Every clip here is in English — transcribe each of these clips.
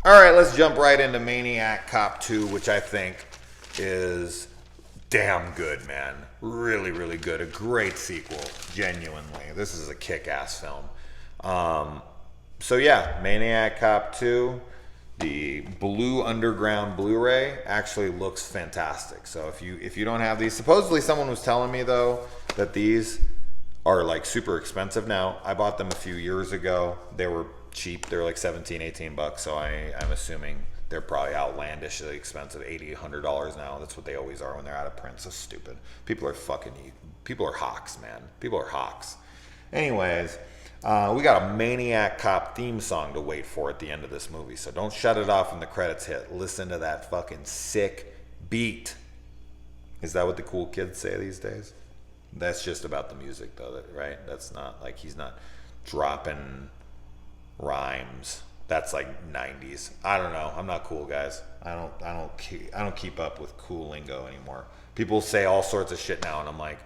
All right, let's jump right into Maniac Cop 2, which I think is damn good, man. Really, really good. A great sequel, genuinely. This is a kick-ass film. So yeah, Maniac Cop 2, the Blue Underground Blu-ray actually looks fantastic. So if you don't have these, supposedly someone was telling me though that these are like super expensive now. I bought them a few years ago. They were cheap. They were like 17, 18 bucks. So I'm assuming they're probably outlandishly expensive, $80, $100 now. That's what they always are when they're out of print. So stupid. People are hawks, man. People are hawks. Anyways, we got a Maniac Cop theme song to wait for at the end of this movie. So don't shut it off when the credits hit. Listen to that fucking sick beat. Is that what the cool kids say these days? That's just about the music, though, right? That's not like he's not dropping rhymes. That's like 90s. I don't know. I'm not cool, guys. I don't keep up with cool lingo anymore. People say all sorts of shit now, and I'm like,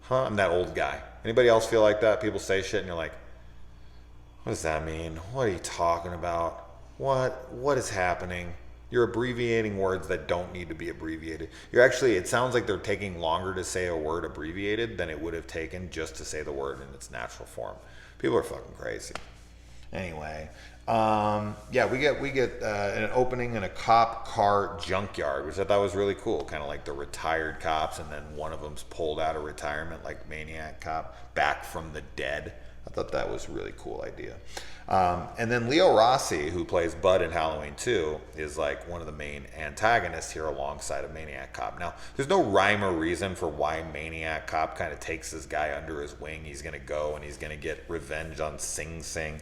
huh? I'm that old guy. Anybody else feel like that? People say shit, and you're like, what does that mean? What are you talking about? What is happening? You're abbreviating words that don't need to be abbreviated. It sounds like they're taking longer to say a word abbreviated than it would have taken just to say the word in its natural form. People are fucking crazy. Anyway, yeah, we get an opening in a cop car junkyard, which I thought was really cool. Kind of like the retired cops, and then one of them's pulled out of retirement, like Maniac Cop, back from the dead. I thought that was a really cool idea. And then Leo Rossi, who plays Bud in Halloween 2, is like one of the main antagonists here alongside of Maniac Cop. Now, there's no rhyme or reason for why Maniac Cop kind of takes this guy under his wing. He's going to go and he's going to get revenge on Sing Sing.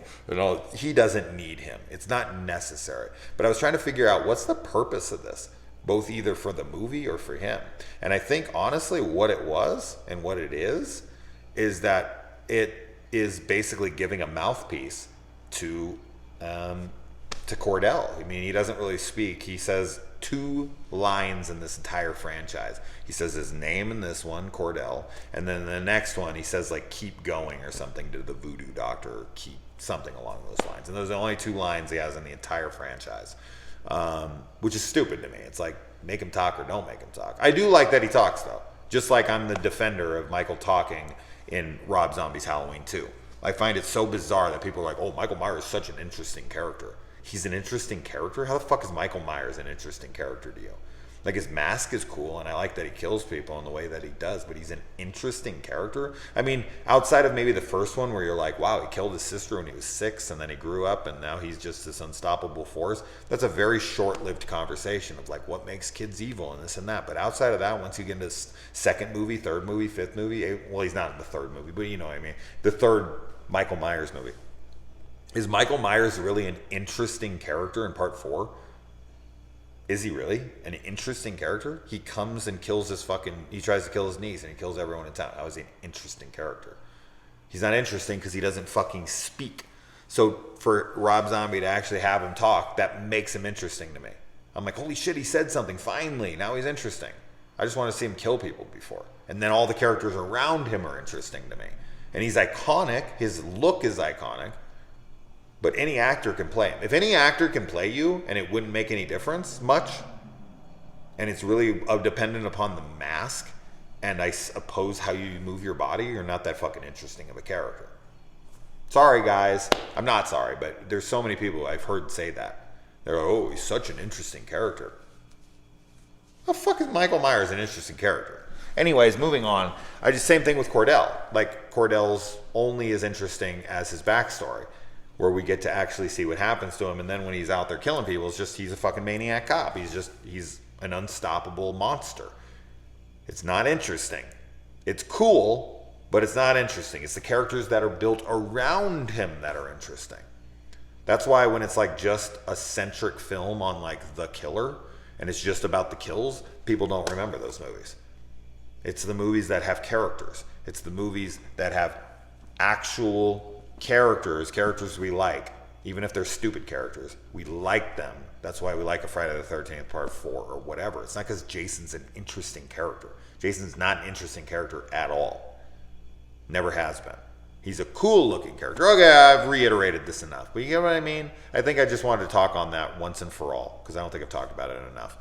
He doesn't need him. It's not necessary. But I was trying to figure out what's the purpose of this, both either for the movie or for him. And I think, honestly, what it was and what it is that it is basically giving a mouthpiece to Cordell. I mean, he doesn't really speak. He says 2 lines in this entire franchise. He says his name in this one, Cordell, and then the next one he says like "keep going" or something to the voodoo doctor, or keep something along those lines. And those are the only 2 lines he has in the entire franchise, which is stupid to me. It's like, make him talk or don't make him talk. I do like that he talks though, just like I'm the defender of Michael talking in Rob Zombie's Halloween 2. I find it so bizarre that people are like, oh, Michael Myers is such an interesting character. He's an interesting character? How the fuck is Michael Myers an interesting character to you? Like, his mask is cool, and I like that he kills people in the way that he does, but he's an interesting character? I mean, outside of maybe the first one where you're like, wow, he killed his sister when he was 6, and then he grew up, and now he's just this unstoppable force. That's a very short-lived conversation of, like, what makes kids evil and this and that. But outside of that, once you get into second movie, third movie, fifth movie, well, he's not in the third movie, but you know what I mean, the third Michael Myers movie. Is Michael Myers really an interesting character in part 4? Is he really an interesting character? He comes and kills he tries to kill his niece and he kills everyone in town. How is he an interesting character? He's not interesting because he doesn't fucking speak. So for Rob Zombie to actually have him talk, that makes him interesting to me. I'm like, holy shit, he said something finally. Now he's interesting. I just want to see him kill people before. And then all the characters around him are interesting to me. And he's iconic. His look is iconic. But any actor can play him. If any actor can play you and it wouldn't make any difference much, and it's really dependent upon the mask and I suppose how you move your body, you're not that fucking interesting of a character. Sorry, guys. I'm not sorry, but there's so many people I've heard say that. They're like, oh, he's such an interesting character. How the fuck is Michael Myers an interesting character? Anyways, moving on. Same thing with Cordell. Like, Cordell's only as interesting as his backstory, where we get to actually see what happens to him. And then when he's out there killing people, it's just, he's a fucking maniac cop. He's an unstoppable monster. It's not interesting. It's cool, but it's not interesting. It's the characters that are built around him that are interesting. That's why when it's like just a centric film on like the killer, and it's just about the kills, people don't remember those movies. It's the movies that have characters. It's the movies that have actual characters we like, even if they're stupid characters. We like them. That's why we like a Friday the 13th Part 4 or whatever. It's not because Jason's an interesting character. Jason's not an interesting character at all. Never has been. He's a cool looking character. Okay, I've reiterated this enough, but you get what I mean? I think I just wanted to talk on that once and for all, because I don't think I've talked about it enough.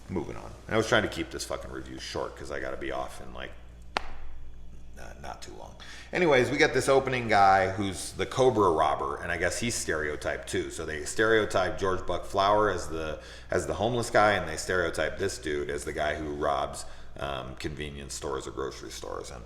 Moving on. And I was trying to keep this fucking review short, because I got to be off in like not too long. Anyways, we got this opening guy who's the Cobra robber, and I guess he's stereotyped too. So they stereotype George Buck Flower as the homeless guy, and they stereotype this dude as the guy who robs convenience stores or grocery stores. And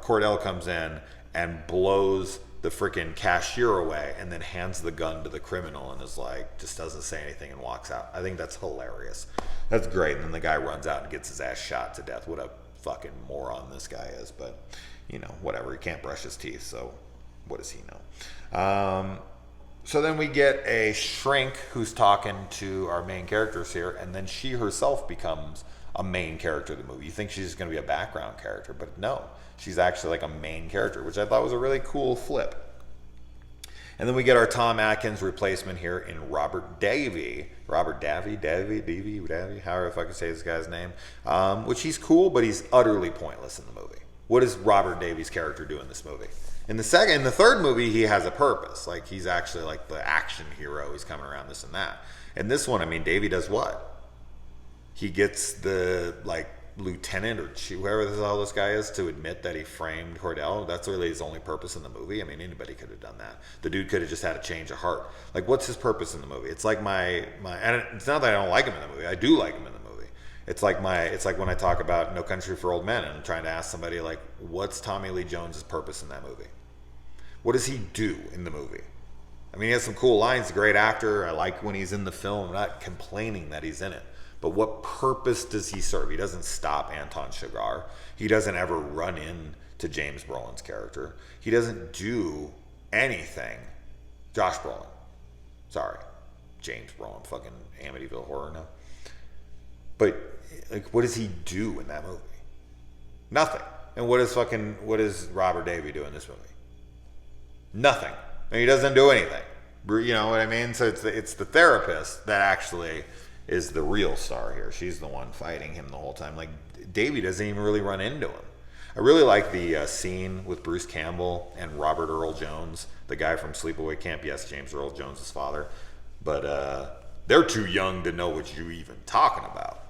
Cordell comes in and blows the freaking cashier away, and then hands the gun to the criminal and is like, just doesn't say anything and walks out. I think that's hilarious. That's great. And then the guy runs out and gets his ass shot to death. What a fucking moron this guy is, but you know, whatever. He can't brush his teeth, so what does he know? So then we get a shrink who's talking to our main characters here, and then she herself becomes a main character of the movie. You think she's going to be a background character, but no, she's actually like a main character, which I thought was a really cool flip. And then we get our Tom Atkins replacement here in Robert Davi, however if I can say this guy's name, which he's cool, but he's utterly pointless in the movie. What does Robert Davi's character do in this movie? In the third movie, he has a purpose. Like, he's actually like the action hero. He's coming around this and that. In this one, I mean, Davy does what? He gets the like lieutenant or whoever the hell this guy is to admit that he framed Cordell. That's really his only purpose in the movie. I mean, anybody could have done that. The dude could have just had a change of heart. Like, what's his purpose in the movie? It's like and it's not that I don't like him in the movie. I do like him in the movie. It's like when I talk about No Country for Old Men and I'm trying to ask somebody like, what's Tommy Lee Jones's purpose in that movie? What does he do in the movie? I mean, he has some cool lines. He's a great actor. I like when he's in the film. I'm not complaining that he's in it. But what purpose does he serve? He doesn't stop Anton Chigurh. He doesn't ever run into James Brolin's character. He doesn't do anything. Josh Brolin. Sorry. James Brolin. Fucking Amityville Horror now. But like, what does he do in that movie? Nothing. And what does Robert Davi do in this movie? Nothing. And he doesn't do anything. You know what I mean? So it's the therapist that actually is the real star here. She's the one fighting him the whole time. Like, Davey doesn't even really run into him. I really like the scene with Bruce Campbell and Robert Earl Jones, the guy from Sleepaway Camp. Yes, James Earl Jones' father. But they're too young to know what you're even talking about.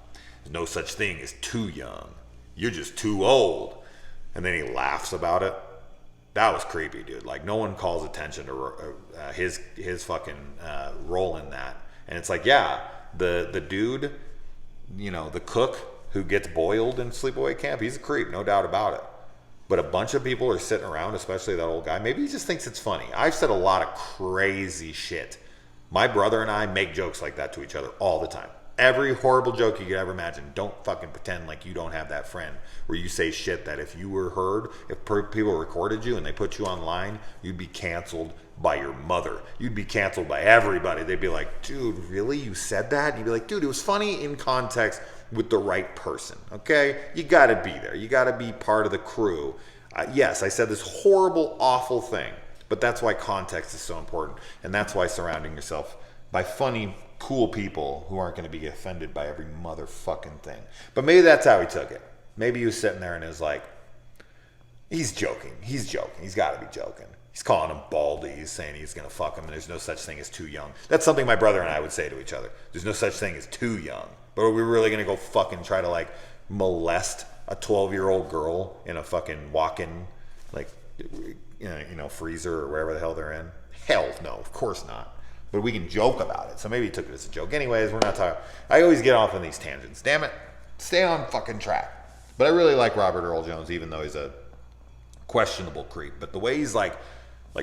There's no such thing as too young. You're just too old. And then he laughs about it. That was creepy, dude. Like, no one calls attention to his fucking role in that. And it's like, yeah, the dude, you know, the cook who gets boiled in Sleepaway Camp, he's a creep, no doubt about it. But a bunch of people are sitting around, especially that old guy. Maybe he just thinks it's funny. I've said a lot of crazy shit. My brother and I make jokes like that to each other all the time. Every horrible joke you could ever imagine. Don't fucking pretend like you don't have that friend where you say shit that if you were heard, if people recorded you and they put you online, you'd be canceled by your mother. You'd be canceled by everybody. They'd be like, dude, really? You said that? And you'd be like, dude, it was funny in context with the right person, okay? You gotta be there. You gotta be part of the crew. Yes, I said this horrible, awful thing, but that's why context is so important. And that's why surrounding yourself by funny, cool people who aren't going to be offended by every motherfucking thing. But maybe that's how he took it. Maybe he was sitting there and is like, he's joking. He's joking. He's got to be joking. He's calling him Baldy. He's saying he's going to fuck him and there's no such thing as too young. That's something my brother and I would say to each other. There's no such thing as too young. But are we really going to go fucking try to like molest a 12-year-old girl in a fucking walk-in like, you know, freezer or wherever the hell they're in? Hell no, of course not. But we can joke about it. So maybe he took it as a joke. Anyways, we're not talking. I always get off on these tangents. Damn it. Stay on fucking track. But I really like Robert Earl Jones, even though he's a questionable creep. But the way he's like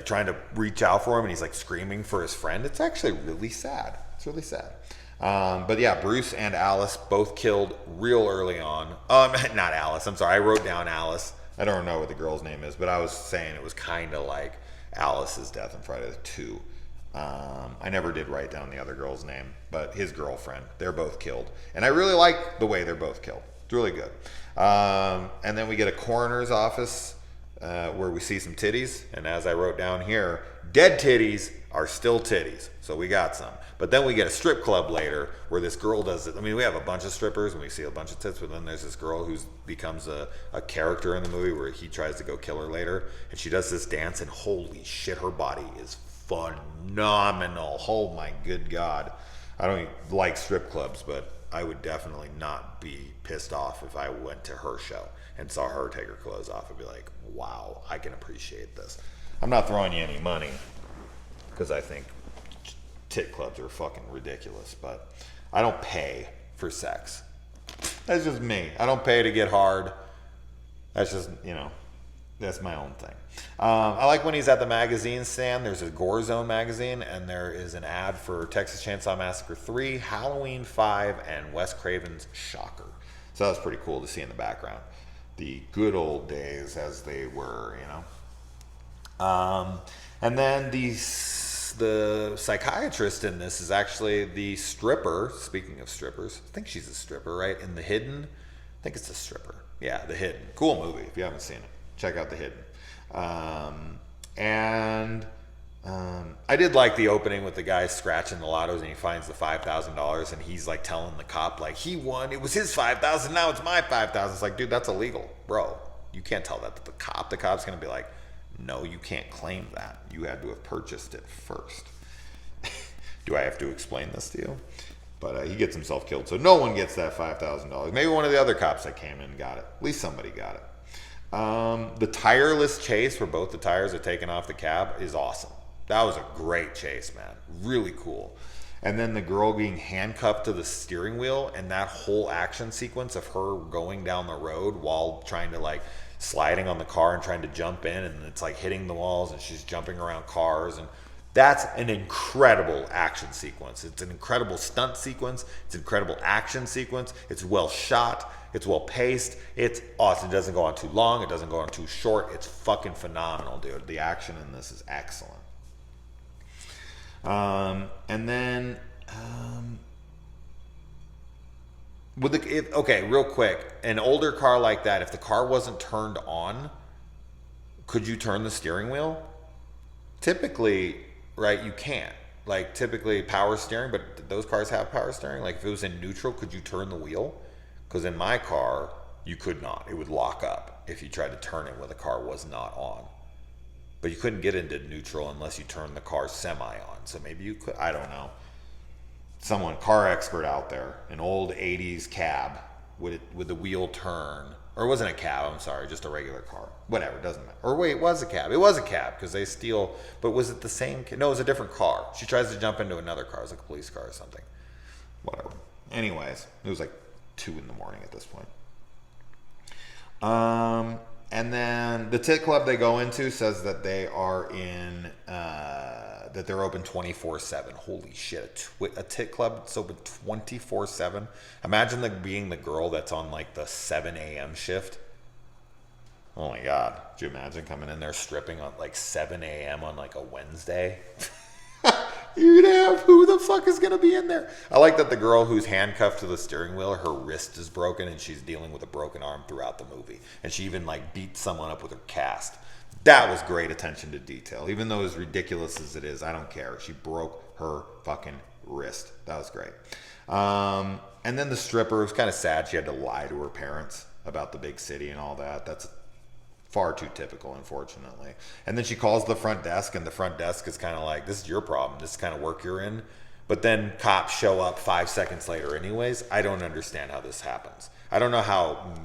trying to reach out for him and he's like screaming for his friend, it's actually really sad. It's really sad. But yeah, Bruce and Alice both killed real early on. Not Alice. I'm sorry. I wrote down Alice. I don't know what the girl's name is, but I was saying it was kind of like Alice's death in Friday the 2. I never did write down the other girl's name, but his girlfriend. They're both killed. And I really like the way they're both killed. It's really good. And then we get a coroner's office where we see some titties. And as I wrote down here, dead titties are still titties. So we got some. But then we get a strip club later where this girl does it. I mean, we have a bunch of strippers and we see a bunch of tits, but then there's this girl who becomes a character in the movie where he tries to go kill her later. And she does this dance, and holy shit, her body is phenomenal. Oh my good God. I don't like strip clubs, but I would definitely not be pissed off if I went to her show and saw her take her clothes off. I'd be like, wow, I can appreciate this. I'm not throwing you any money because I think tit clubs are fucking ridiculous, but I don't pay for sex. That's just me. I don't pay to get hard. That's just, that's my own thing. I like when he's at the magazine stand. There's a Gore Zone magazine, and there is an ad for Texas Chainsaw Massacre 3, Halloween 5, and Wes Craven's Shocker. So that was pretty cool to see in the background. The good old days as they were, And then the psychiatrist in this is actually the stripper. Speaking of strippers, I think she's a stripper, right? In The Hidden. I think it's a stripper. Yeah, The Hidden. Cool movie. If you haven't seen it, check out The Hidden. I did like the opening with the guy scratching the lottos and he finds the $5,000 and he's like telling the cop like he won. It was his 5,000. Now it's my 5,000. It's like, dude, that's illegal, bro. You can't tell that to the cop. The cop's going to be like, no, you can't claim that. You had to have purchased it first. Do I have to explain this to you? But he gets himself killed. So no one gets that $5,000. Maybe one of the other cops that came in got it. At least somebody got it. The tireless chase where both the tires are taken off the cab is awesome. That was a great chase, man. Really cool. And then the girl being handcuffed to the steering wheel and that whole action sequence of her going down the road while trying to like sliding on the car and trying to jump in, and it's like hitting the walls and she's jumping around cars, and that's an incredible action sequence. It's an incredible stunt sequence. It's an incredible action sequence. It's well shot. It's well paced. It's awesome. It doesn't go on too long. It doesn't go on too short. It's fucking phenomenal, dude. The action in this is excellent. And then real quick, an older car like that, if the car wasn't turned on, could you turn the steering wheel? Typically, right, you can't. Like typically power steering, but those cars have power steering. Like if it was in neutral, could you turn the wheel? Because in my car, you could not. It would lock up if you tried to turn it when the car was not on. But you couldn't get into neutral unless you turned the car semi on. So maybe you could, I don't know. Someone, car expert out there, an old 80s cab, would the wheel turn? Or it wasn't a cab, I'm sorry, just a regular car. Whatever, doesn't matter. Or wait, it was a cab. It was a cab because they steal, but was it the same? No, it was a different car. She tries to jump into another car. It was like a police car or something. Whatever. Anyways, it was like 2 a.m. at this point. And then the tit club they go into says that they are in, that they're open 24/7. Holy shit. A tit club that's open 24/7. Imagine being the girl that's on like the 7 a.m. shift. Oh my God. Could you imagine coming in there stripping on like 7 a.m. on like a Wednesday? You'd have, who the fuck is going to be in there? I like that the girl who's handcuffed to the steering wheel, her wrist is broken and she's dealing with a broken arm throughout the movie. And she even like beats someone up with her cast. That was great attention to detail. Even though as ridiculous as it is, I don't care. She broke her fucking wrist. That was great. And then the stripper, it was kind of sad. She had to lie to her parents about the big city and all that. That's far too typical, unfortunately. And then she calls the front desk, and the front desk is kind of like, this is your problem. This is the kind of work you're in. But then cops show up 5 seconds later anyways. I don't understand how this happens. I don't know how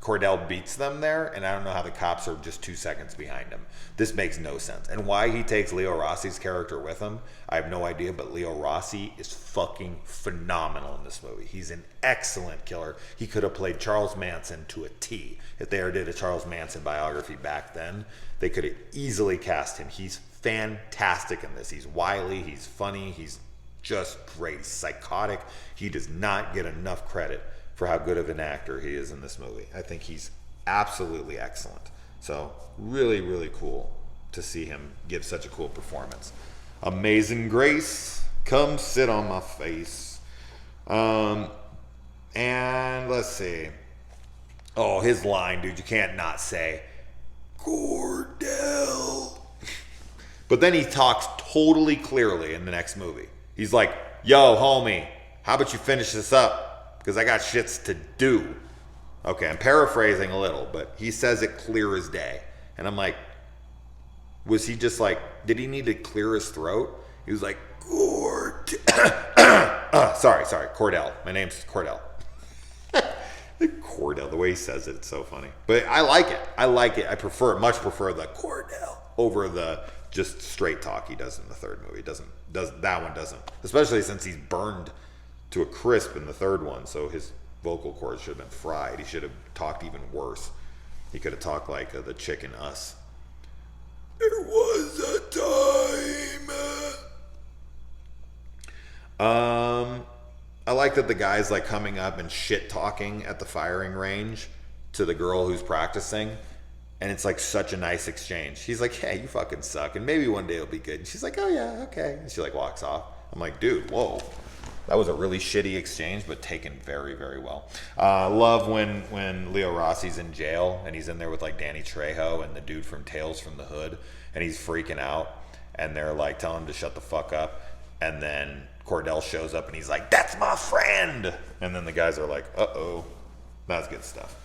Cordell beats them there, and I don't know how the cops are just 2 seconds behind him. This makes no sense. And why he takes Leo Rossi's character with him, I have no idea, but Leo Rossi is fucking phenomenal in this movie. He's an excellent killer. He could have played Charles Manson to a T. If they ever did a Charles Manson biography back then, they could have easily cast him. He's fantastic in this. He's wily, he's funny, he's just great. He's psychotic. He does not get enough credit for how good of an actor he is in this movie. I think he's absolutely excellent. So really, really cool to see him give such a cool performance. Amazing Grace, come sit on my face. And let's see. Oh, his line, dude, you can't not say, Cordell. But then he talks totally clearly in the next movie. He's like, yo, homie, how about you finish this up? Because I got shits to do. Okay, I'm paraphrasing a little, but he says it clear as day. And I'm like, was he just like, did he need to clear his throat? He was like, sorry, Cordell. My name's Cordell. Cordell, the way he says it, it's so funny. But I like it. I much prefer the Cordell over the just straight talk he does in the third movie. That one doesn't. Especially since he's burned to a crisp in the third one, so his vocal cords should have been fried. He should have talked even worse. He could have talked like the chick in Us. There was a time. I like that the guy's like coming up and shit talking at the firing range to the girl who's practicing. And it's like such a nice exchange. He's like, hey, you fucking suck. And maybe one day it'll be good. And she's like, oh yeah, okay. And she like walks off. I'm like, dude, whoa. That was a really shitty exchange, but taken very, very well. Love when Leo Rossi's in jail and he's in there with like Danny Trejo and the dude from Tales from the Hood. And he's freaking out. And they're like telling him to shut the fuck up. And then Cordell shows up and he's like, that's my friend. And then the guys are like, uh-oh. That's good stuff.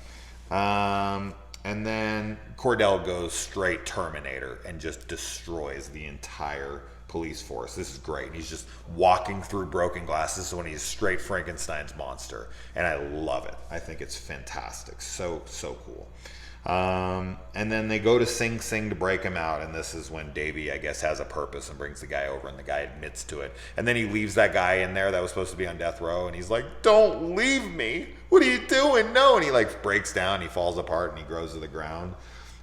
And then Cordell goes straight Terminator and just destroys the entire police force. This is great. And he's just walking through broken glasses when he's straight Frankenstein's monster. And I love it. I think it's fantastic. So cool. And then they go to Sing Sing to break him out. And this is when Davey, I guess, has a purpose and brings the guy over. And the guy admits to it. And then he leaves that guy in there that was supposed to be on death row. And he's like, don't leave me. What are you doing? No. And he like breaks down. He falls apart and he grows to the ground.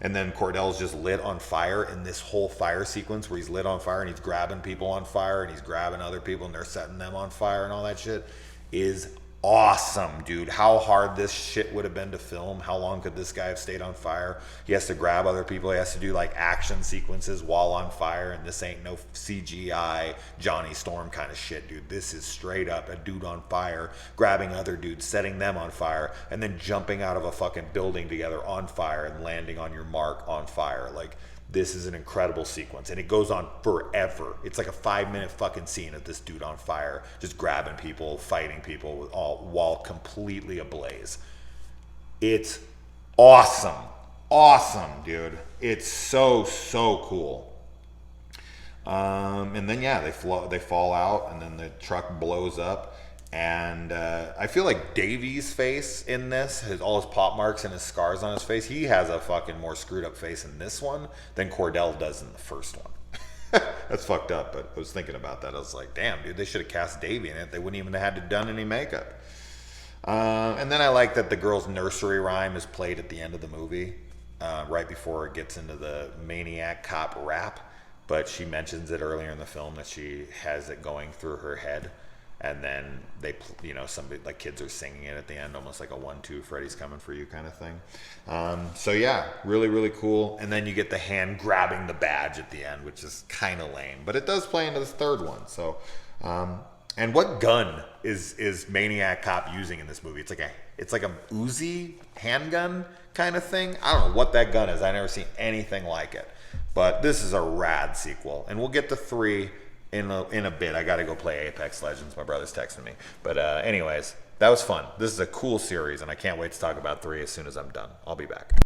And then Cordell's just lit on fire in this whole fire sequence where he's lit on fire and he's grabbing people on fire and he's grabbing other people and they're setting them on fire and all that shit is awesome, dude. How hard this shit would have been to film. How long could this guy have stayed on fire? He has to grab other people. He has to do like action sequences while on fire, and this ain't no CGI Johnny Storm kind of shit, dude. This is straight up a dude on fire grabbing other dudes, setting them on fire, and then jumping out of a fucking building together on fire and landing on your mark on fire. Like, this is an incredible sequence, and it goes on forever. It's like a 5-minute fucking scene of this dude on fire, just grabbing people, fighting people, all while completely ablaze. It's awesome, dude. It's so cool. And then yeah, they fall out, and then the truck blows up. And I feel like Davy's face in this, all his pop marks and his scars on his face, he has a fucking more screwed up face in this one than Cordell does in the first one. That's fucked up, but I was thinking about that. I was like, damn, dude, they should have cast Davy in it. They wouldn't even have had to done any makeup. And then I like that the girl's nursery rhyme is played at the end of the movie, right before it gets into the Maniac Cop rap. But she mentions it earlier in the film that she has it going through her head. And then they, somebody like kids are singing it at the end, almost like a 1-2 Freddy's coming for you kind of thing. So yeah, really, really cool. And then you get the hand grabbing the badge at the end, which is kind of lame, but it does play into this third one. So, and what gun is Maniac Cop using in this movie? It's like a Uzi handgun kind of thing. I don't know what that gun is. I've never seen anything like it, but this is a rad sequel, and we'll get to 3 in a bit. I got to go play Apex Legends. My brother's texting me. But anyways, that was fun. This is a cool series, and I can't wait to talk about 3 as soon as I'm done. I'll be back.